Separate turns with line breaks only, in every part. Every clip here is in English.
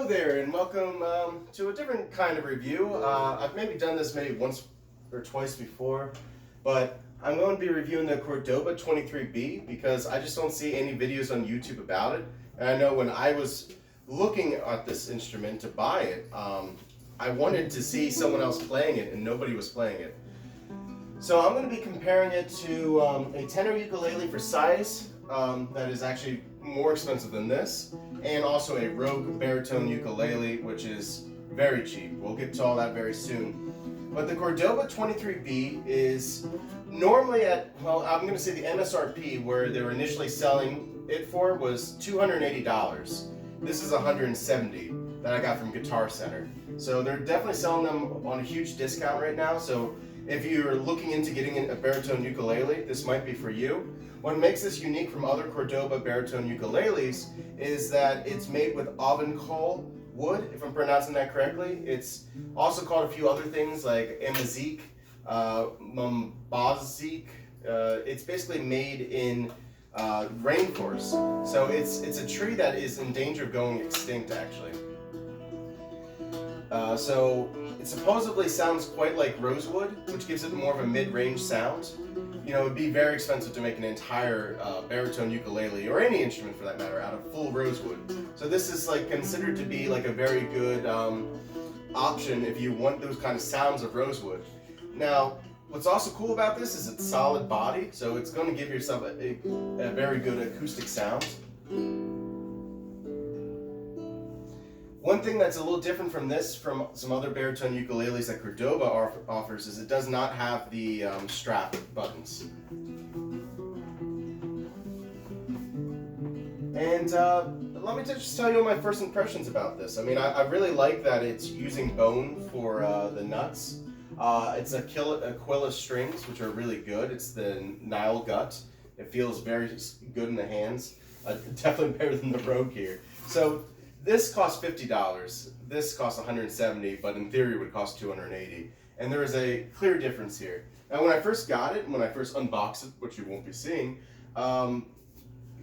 Hello there, and welcome to a different kind of review. I've maybe done this once or twice before, but I'm going to be reviewing the Cordoba 23B because I just don't see any videos on YouTube about it. And I know when I was looking at this instrument to buy it, I wanted to see someone else playing it, and nobody was playing it. So I'm going to be comparing it to a tenor ukulele for size that is actually more expensive than this, and also a Rogue Baritone Ukulele, which is very cheap. We'll get to all that very soon. But the Cordoba 23B is normally at, well, I'm going to say the MSRP, where they were initially selling it for, was $280. This is $170 that I got from Guitar Center. So they're definitely selling them on a huge discount right now. So if you're looking into getting a baritone ukulele, this might be for you. What makes this unique from other Cordoba baritone ukuleles is that it's made with oven coal wood, if I'm pronouncing that correctly. It's also called a few other things like amazique, mumbazique. It's basically made in rainforest. So it's a tree that is in danger of going extinct, actually. So it supposedly sounds quite like rosewood, which gives it more of a mid-range sound. You know, it would be very expensive to make an entire baritone ukulele, or any instrument for that matter, out of full rosewood. So this is like considered to be like a very good option if you want those kind of sounds of rosewood. Now, what's also cool about this is it's solid body, so it's going to give yourself a very good acoustic sound. One thing that's a little different from this, from some other baritone ukuleles that Cordoba offers, is it does not have the strap buttons. And let me just tell you my first impressions about this. I mean, I really like that it's using bone for the nuts. It's Aquila strings, which are really good. It's the Nile gut. It feels very good in the hands. Definitely better than the Rogue here. So this costs $50. This costs $170, but in theory it would cost $280. And there is a clear difference here. Now, when I first got it, and when I first unboxed it, which you won't be seeing,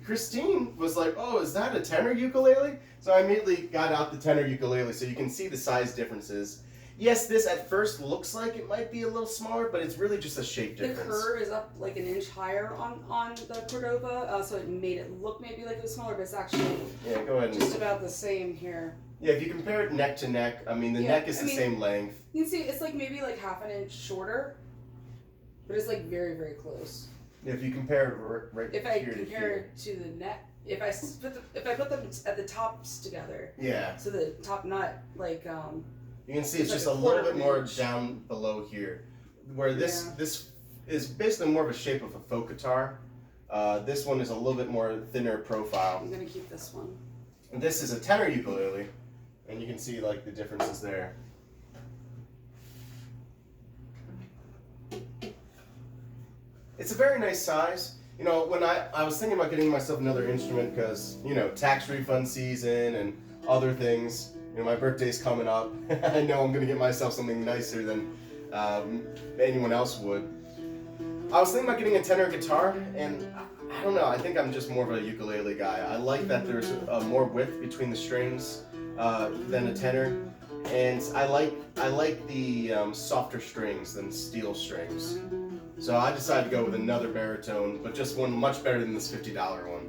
Christine was like, "Oh, is that a tenor ukulele?" So I immediately got out the tenor ukulele, so you can see the size differences. Yes, this at first looks like it might be a little smaller, but it's really just a shape difference.
The curve is up like an inch higher on the Cordoba, so it made it look maybe like it was smaller, but it's actually
go ahead
just about the same here.
Yeah, if you compare it neck to neck, I mean, the neck is the same length.
You can see it's like maybe like half an inch shorter, but it's like very, very close.
Yeah, if you compare it right
if
here
I
to
compare
here.
it to the neck, if I put them at the tops together.
Yeah.
So the top nut, like
you can see it's just
like
a little bit more
inch
down below here, where this is basically more of a shape of a folk guitar. This one is a little bit more thinner profile.
I'm gonna keep this one.
And this is a tenor ukulele, and you can see like the differences there. It's a very nice size. You know, when I was thinking about getting myself another instrument because, you know, tax refund season and other things. You know, my birthday's coming up. I know I'm going to get myself something nicer than anyone else would. I was thinking about getting a tenor guitar, and I don't know, I think I'm just more of a ukulele guy. I like that there's more width between the strings than a tenor, and I like the softer strings than steel strings. So I decided to go with another baritone, but just one much better than this $50 one.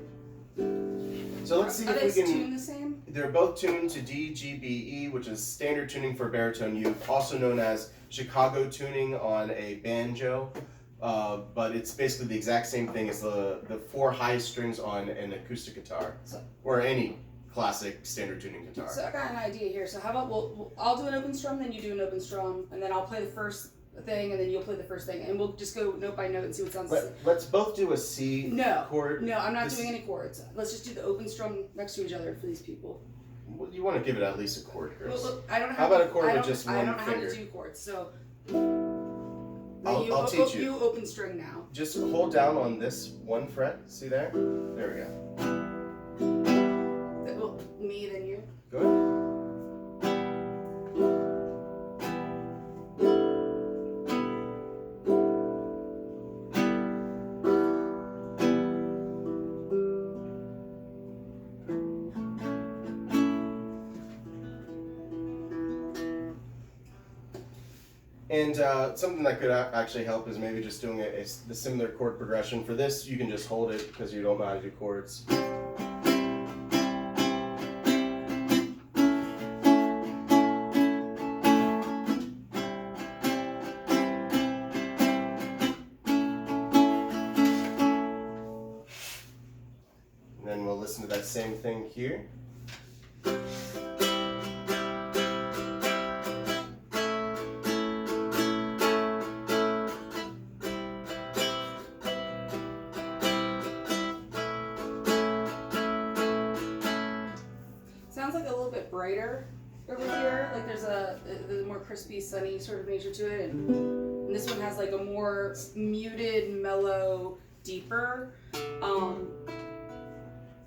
So let's see if we can.
Are they tuned the same?
They're both tuned to D, G, B, E, which is standard tuning for baritone uke, also known as Chicago tuning on a banjo. But it's basically the exact same thing as the four highest strings on an acoustic guitar, or any classic standard tuning guitar.
So I got an idea here. So how about I'll do an open strum, then you do an open strum, and then I'll play the first thing, and then you'll play the first thing, and we'll just go note by note and see what sounds the same.
Let's both do a C chord.
No, I'm not doing any chords. Let's just do the open strum next to each other for these people.
Well, you want to give it at least a chord, Chris.
Well, look, I don't know
how about a chord with just one finger?
I don't know how to do chords, so
I'll teach you.
You open string now.
Just hold down on this one fret. See there? There we go.
Well, me, then you.
Good. And something that could actually help is maybe just doing the similar chord progression. For this, you can just hold it because you don't know how to do chords. And then we'll listen to that same thing here.
Sounds like a little bit brighter over here. Like there's a more crispy, sunny sort of nature to it, and this one has like a more muted, mellow, deeper.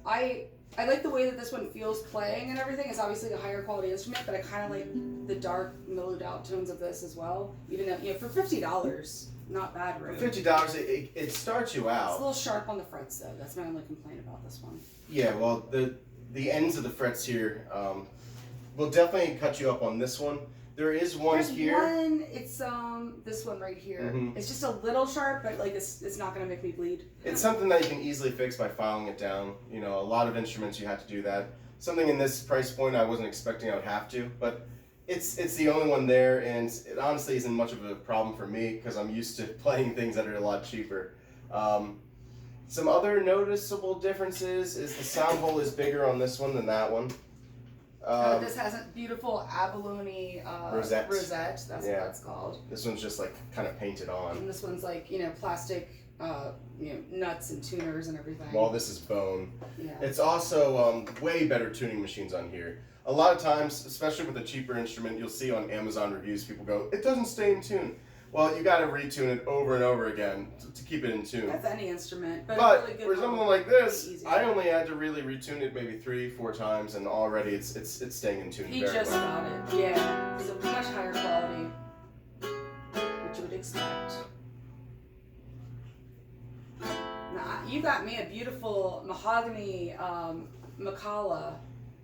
I like the way that this one feels playing and everything. It's obviously a higher quality instrument, but I kind of like the dark, mellowed out tones of this as well. Even though, for $50, not bad, really.
For $50, it starts you out.
It's a little sharp on the frets, though. That's my only complaint about this one.
Yeah, well, the ends of the frets here will definitely cut you up on this one. There is one here.
One, it's this one right here.
Mm-hmm.
It's just a little sharp, but like it's not gonna make me bleed.
It's something that you can easily fix by filing it down. A lot of instruments you have to do that. Something in this price point I wasn't expecting I would have to, but it's the only one there, and it honestly isn't much of a problem for me because I'm used to playing things that are a lot cheaper. Some other noticeable differences is the sound hole is bigger on this one than that one.
This has a beautiful abalone
rosette.
That's what that's called.
This one's just like kind of painted on.
And this one's like plastic, nuts and tuners and everything.
While this is bone.
Yeah.
It's also way better tuning machines on here. A lot of times, especially with a cheaper instrument, you'll see on Amazon reviews people go, "It doesn't stay in tune." Well, you got to retune it over and over again to keep it in tune.
That's any instrument.
But
really good
for something like this,
easy.
I only had to really retune it maybe 3-4 times, and already it's staying in tune
He
very
just
well.
got it. Yeah. It's a much higher quality, which you would expect. Now, you got me a beautiful mahogany Macala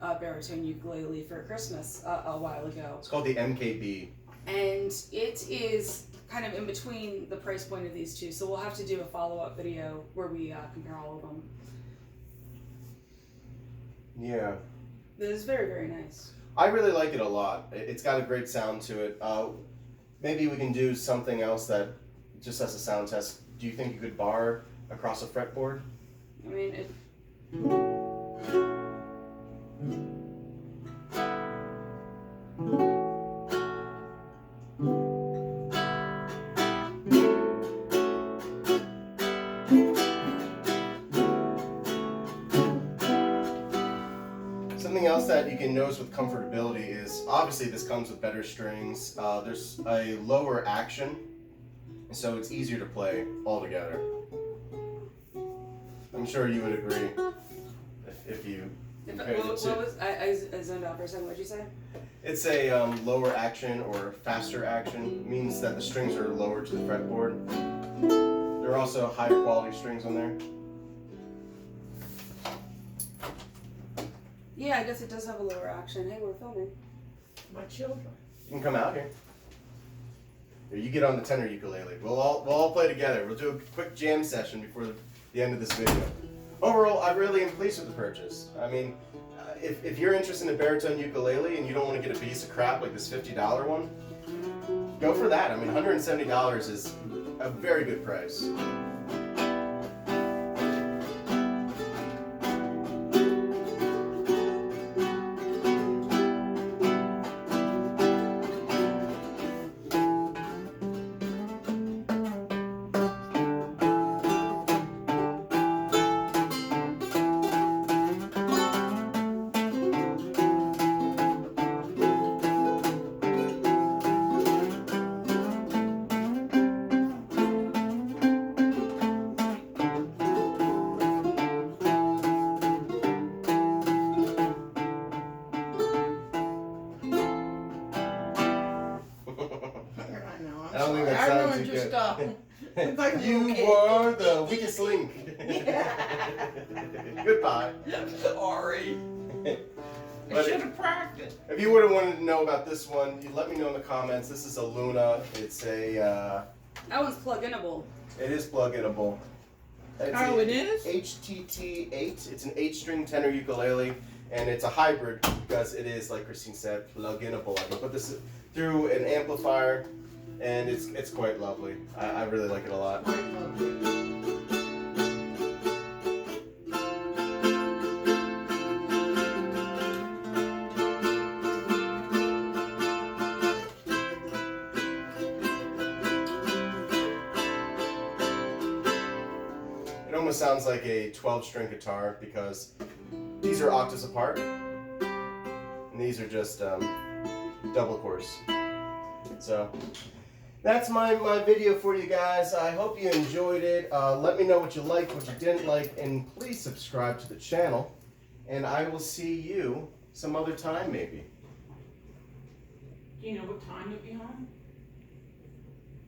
baritone ukulele for Christmas a while ago.
It's called the MKB.
And it is kind of in between the price point of these two, so we'll have to do a follow-up video where we compare all of them.
Yeah.
It is very, very nice.
I really like it a lot. It's got a great sound to it. Maybe we can do something else that just as a sound test. Do you think you could bar across a fretboard?
I mean, it...
Something else that you can notice with comfortability is obviously this comes with better strings. There's a lower action, so it's easier to play all together. I'm sure you would agree if you compared it to.
I zoned out for a second. What did you say?
It's a lower action or faster action. Means that the strings are lower to the fretboard. There are also higher quality strings on there.
Yeah, I guess it does have a lower action. Hey, we're filming.
My children.
You can come out here. Here, you get on the tenor ukulele. We'll all play together. We'll do a quick jam session before the end of this video. Overall, I really am pleased with the purchase. I mean, if you're interested in a baritone ukulele and you don't want to get a piece of crap like this $50 one, go for that. I mean, $170 is a very good price. I don't think that sounds too good.
Stuff. Like
You
okay.
were the weakest link. Goodbye.
Sorry. I
But
should have practiced.
if you would have wanted to know about this one, you let me know in the comments. This is a Luna. It's a.
That one's plug-inable.
It is plug-inable. It's
Oh,
a
it is?
HTT8. It's an 8-string tenor ukulele, and it's a hybrid because it is, like Christine said, plug-inable. I can put this through an amplifier, and it's quite lovely. I really like it a lot. It almost sounds like a 12-string guitar because these are octaves apart, and these are just double course. So that's my video for you guys. I hope you enjoyed it. Let me know what you liked, what you didn't like, and please subscribe to the channel. And I will see you some other time, maybe.
Do you know what time you'll be home?